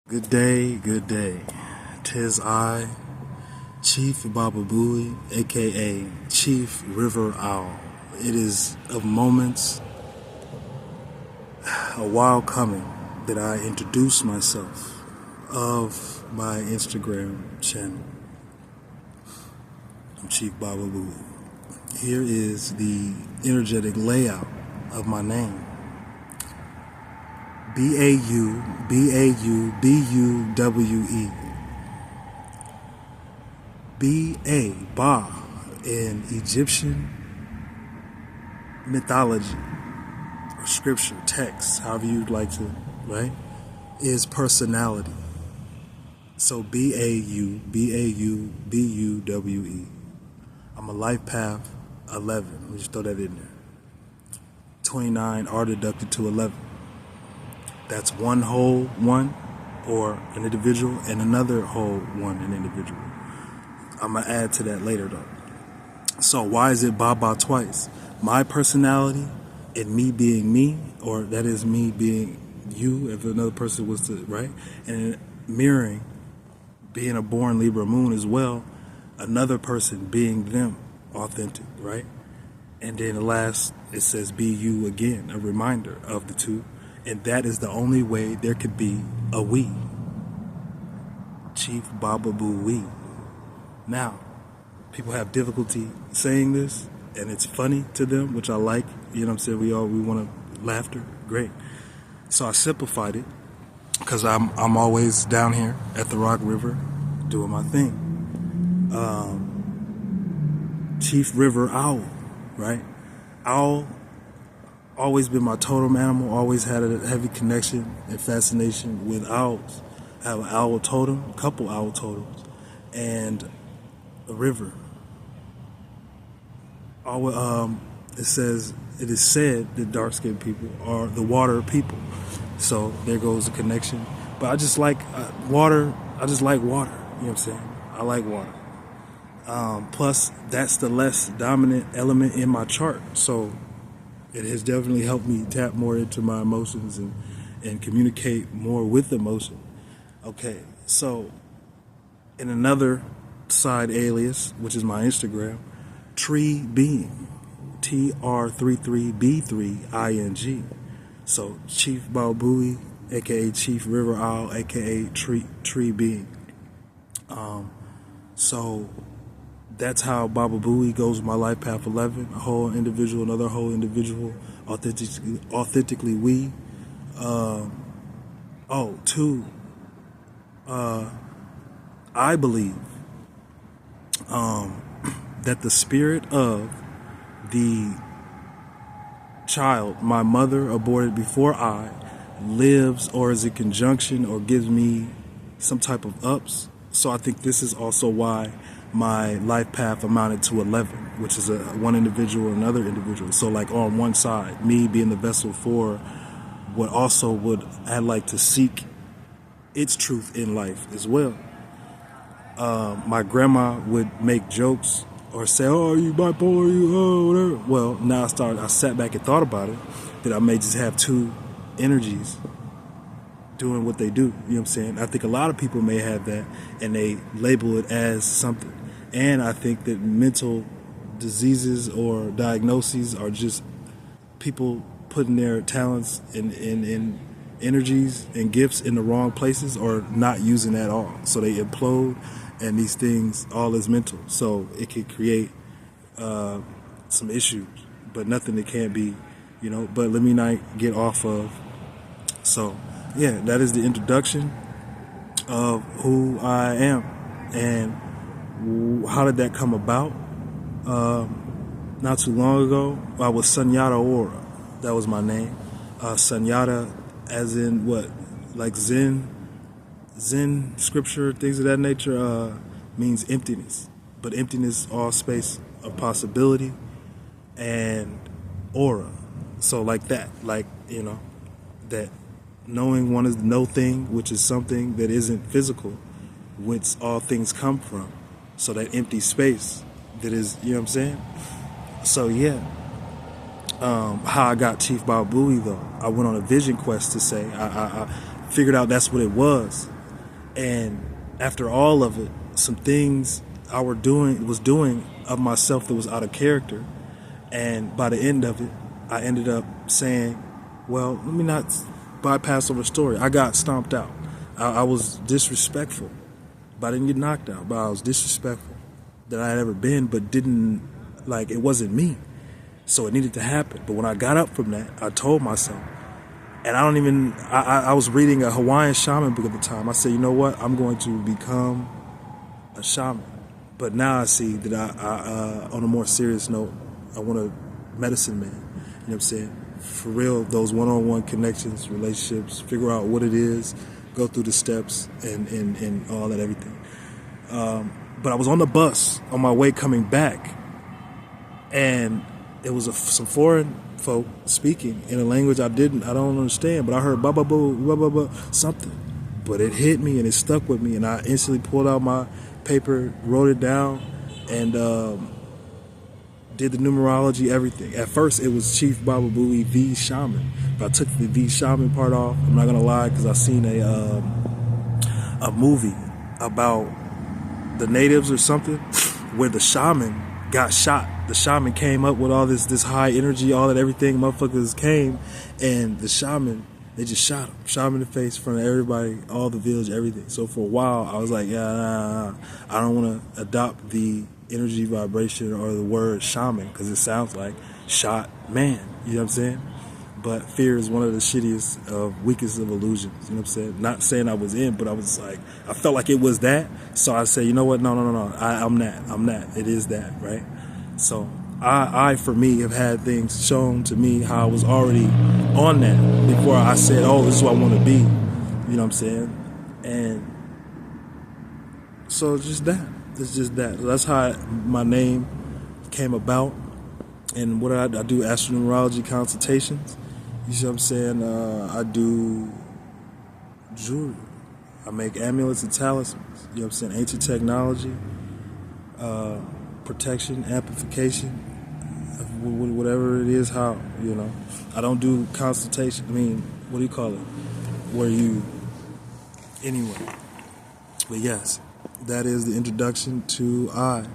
Good day, good day. 'Tis I, Chief Baubaubuwe, aka Chief River Owl. It is of moments, a while coming, that I introduce myself of my Instagram channel. I'm Chief Baubaubuwe. Here is the energetic layout of my name. Baubaubuwe. B-A, Ba, in Egyptian mythology, or scripture, text, however you'd like to, right, is personality. So Baubaubuwe. I'm a life path 11. Let me just throw that in there. 29 are deducted to 11. That's one whole one, or an individual, and another whole one, an individual. I'm going to add to that later, though. So why is it Baba twice? My personality and me being me, or that is me being you, if another person was to, right? And mirroring, being a born Libra moon as well, another person being them, authentic, right? And then the last, it says be you again, a reminder of the two. And that is the only way there could be a we. Chief Baubaubuwe. Now, people have difficulty saying this, and it's funny to them, which I like. You know what I'm saying? We want laughter. Great. So I simplified it, because I'm always down here at the Rock River doing my thing. Chief River Owl, right? Owl, always been my totem animal, always had a heavy connection and fascination with owls. I have an owl totem, a couple owl totems, and a river. It is said that dark-skinned people are the water people. So there goes the connection. But I just like water. I just like water. You know what I'm saying? I like water. Plus, that's the less dominant element in my chart. So it has definitely helped me tap more into my emotions and communicate more with emotion. Okay, so in another side alias, which is my Instagram, Tree Being, TR33B3ING. So Chief Baubaubuwe, aka Chief River Owl, aka Tree Being. So that's how Baubaubuwe goes with my life path 11. A whole individual, another whole individual, authentically we. I believe that the spirit of the child my mother aborted before I lives, or is in conjunction, or gives me some type of ups. So I think this is also why my life path amounted to 11, which is one individual, another individual. So like on one side, me being the vessel for what also would I like to seek its truth in life as well. My grandma would make jokes or say, "Oh, you bipolar, whatever." Well, now I sat back and thought about it, that I may just have two energies doing what they do. You know what I'm saying? I think a lot of people may have that, and they label it as something. And I think that mental diseases or diagnoses are just people putting their talents and energies and gifts in the wrong places, or not using at all. So they implode, and these things all is mental. So it can create some issues, but nothing that can't be, but let me not get off of. So yeah, that is the introduction of who I am. And how did that come about? Not too long ago, I was Sunyata Aura. That was my name. Sunyata, as in what? Like Zen scripture, things of that nature, means emptiness. But emptiness, all space of possibility, and aura. So like that, that knowing one is no thing, which is something that isn't physical, whence all things come from. So that empty space that is, you know what I'm saying? So yeah, how I got Chief Baubaubuwe though, I went on a vision quest to say, I figured out that's what it was. And after all of it, some things I was doing of myself that was out of character. And by the end of it, I ended up saying, well, let me not bypass over the story. I got stomped out. I was disrespectful, but I didn't get knocked out. But I was disrespectful that I had ever been, but didn't, like, it wasn't me. So it needed to happen. But when I got up from that, I told myself, and I was reading a Hawaiian shaman book at the time. I said, you know what? I'm going to become a shaman. But now I see that I on a more serious note, I want a medicine man. You know what I'm saying? For real, those one-on-one connections, relationships, figure out what it is, go through the steps and all that, everything. But I was on the bus on my way coming back, and it was some foreign folk speaking in a language I don't understand, but I heard Baubaubuwe, something. But it hit me and it stuck with me, and I instantly pulled out my paper, wrote it down, and did the numerology, everything. At first, it was Chief Baubaubuwe, the shaman, but I took the shaman part off. I'm not gonna lie, because I seen a movie about the natives or something, where the shaman got shot. The shaman came up with all this high energy, all that, everything. Motherfuckers came, and the shaman, they just shot him in the face in front of everybody, all the village, everything. So for a while, I was like, yeah, I don't want to adopt the energy vibration or the word shaman, because it sounds like shot man. You know what I'm saying? But fear is one of the shittiest, weakest of illusions. You know what I'm saying? Not saying I was in, but I was like, I felt like it was that. So I say, you know what? No. I'm that. It is that, right? So I, for me, have had things shown to me how I was already on that before I said, oh, this is what I want to be. You know what I'm saying? And so it's just that. It's just that. That's how my name came about. And what I do astronumerology consultations. You see what I'm saying? I do jewelry. I make amulets and talismans. You know what I'm saying? Ancient technology, protection, amplification, whatever it is, how, you know. I don't do consultation. I mean, what do you call it? Anyway. But yes, that is the introduction to I.